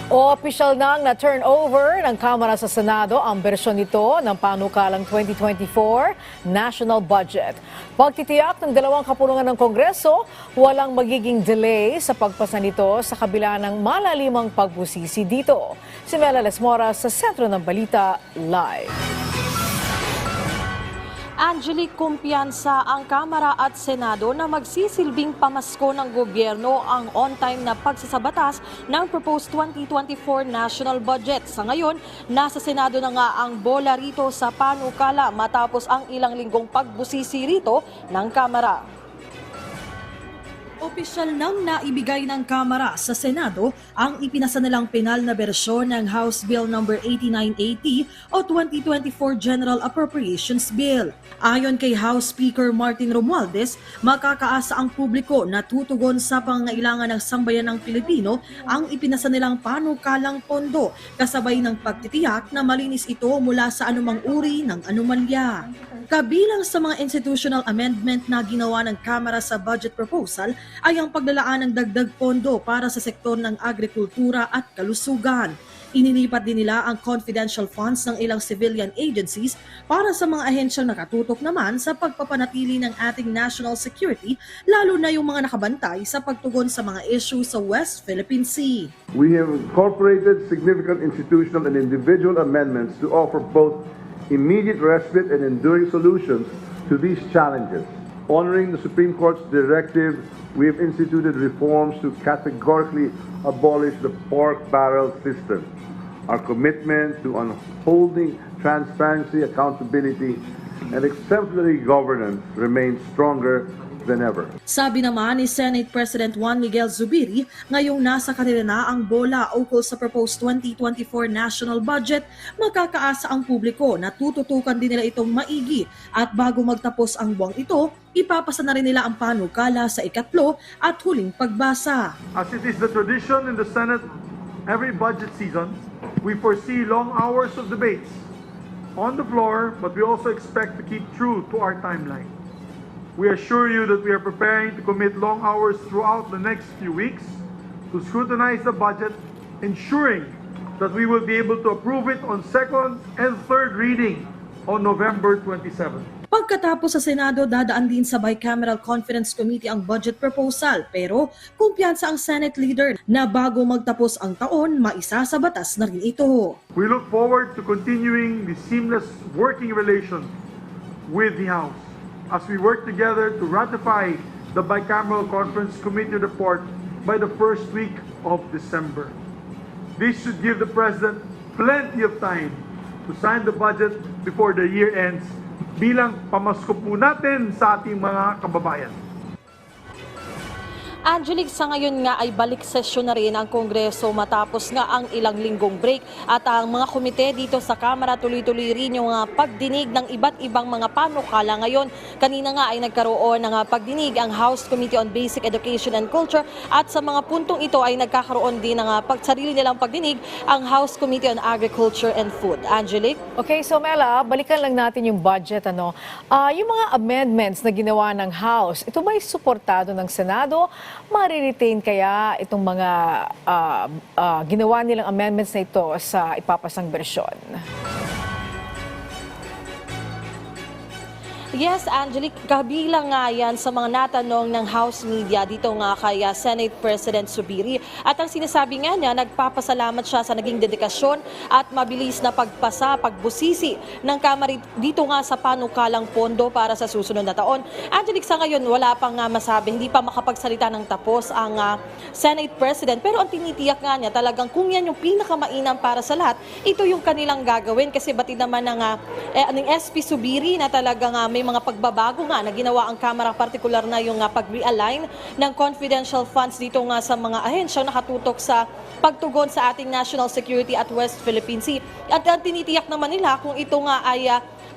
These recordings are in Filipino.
Opisyal nang na-turn over ng Kamara sa Senado ang bersyon nito ng panukalang 2024 National Budget. Pagtitiyak ng dalawang kapulungan ng Kongreso, walang magiging delay sa pagpasa nito sa kabila ng malalimang pagbusisi dito. Si Mela Lesmora sa Sentro ng Balita Live. Angelique, kumpiyansa ang Kamara at Senado na magsisilbing pamasko ng gobyerno ang on-time na pagsasabatas ng proposed 2024 national budget. Sa ngayon, nasa Senado na nga ang bola rito sa panukala matapos ang ilang linggong pagbusisi rito ng Kamara. Opisyal nang naibigay ng Kamara sa Senado ang ipinasa nilang pinal na bersyon ng House Bill No. 8980 o 2024 General Appropriations Bill. Ayon kay House Speaker Martin Romualdez, makakaasa ang publiko na tutugon sa pangangailangan ng sambayanang Pilipino ang ipinasa nilang panukalang pondo kasabay ng pagtitiyak na malinis ito mula sa anumang uri ng anomalya. Kabilang sa mga institutional amendment na ginawa ng Kamara sa budget proposal ay ang paglalaan ng dagdag pondo para sa sektor ng agrikultura at kalusugan. Inilipat din nila ang confidential funds ng ilang civilian agencies para sa mga ahensyang nakatutok naman sa pagpapanatili ng ating national security, lalo na yung mga nakabantay sa pagtugon sa mga issue sa West Philippine Sea. We have incorporated significant institutional and individual amendments to offer both immediate respite and enduring solutions to these challenges. Honoring the Supreme Court's directive, we have instituted reforms to categorically abolish the pork barrel system. Our commitment to upholding transparency, accountability, and exemplary governance remains stronger than ever. Sabi naman ni Senate President Juan Miguel Zubiri, ngayong nasa kanila na ang bola ukol sa proposed 2024 national budget, makakaasa ang publiko na tututukan din nila itong maigi at bago magtapos ang buwang ito, ipapasa na rin nila ang panukala sa ikatlo at huling pagbasa. As it is the tradition in the Senate, every budget season, we foresee long hours of debates on the floor, but we also expect to keep true to our timeline. We assure you that we are preparing to commit long hours throughout the next few weeks to scrutinize the budget, ensuring that we will be able to approve it on second and third reading on November 27. Pagkatapos sa Senado, dadaan din sa Bicameral Conference Committee ang budget proposal, pero kumpiyansa ang Senate leader na bago magtapos ang taon, maisasabatas na rin ito. We look forward to continuing the seamless working relation with the House as we work together to ratify the Bicameral Conference Committee report by the first week of December. This should give the President plenty of time to sign the budget before the year ends bilang pamasko po natin sa ating mga kababayan. Angelique, sa ngayon nga ay balik sesyon na rin ang Kongreso matapos nga ang ilang linggong break at ang mga komite dito sa Kamara tuloy-tuloy rin yung pagdinig ng iba't ibang mga panukala ngayon. Kanina nga ay nagkaroon ng pagdinig ang House Committee on Basic Education and Culture at sa mga puntong ito ay nagkakaroon din ng pagsarili nilang pagdinig ang House Committee on Agriculture and Food. Angelique? Okay, so Mela, balikan lang natin yung budget. Yung mga amendments na ginawa ng House, ito ba'y suportado ng Senado? Mariretain kaya itong mga ginawa nilang amendments na ito sa ipapasang bersyon? Yes, Angelique, kabilang nga yan sa mga natanong ng House Media dito nga kay Senate President Zubiri. At ang sinasabi nga niya, nagpapasalamat siya sa naging dedikasyon at mabilis na pagbusisi ng Kamara dito nga sa panukalang pondo para sa susunod na taon. Angelique, sa ngayon wala pang masabi, hindi pa makapagsalita ng tapos ang Senate President. Pero ang tinitiyak nga niya talagang kung yan yung pinakamainam para sa lahat, ito yung kanilang gagawin. Kasi batid naman ng SP Zubiri na talagang may mga pagbabago nga na ginawa ang Kamara, partikular na yung pag-realign ng confidential funds dito nga sa mga ahensyang nakatutok sa pagtugon sa ating national security at West Philippine Sea. At tinitiyak naman nila kung ito nga ay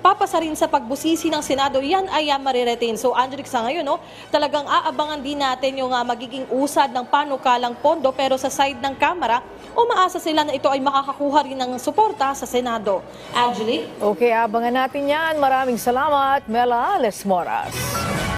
papasa rin sa pagbusisi ng Senado, yan ay mariretain. So Angelique, sa ngayon, talagang aabangan din natin yung magiging usad ng panukalang pondo, pero sa side ng Kamara, umaasa sila na ito ay makakakuha rin ng suporta sa Senado. Angelique? Okay, abangan natin yan. Maraming salamat, Mela Lesmoras.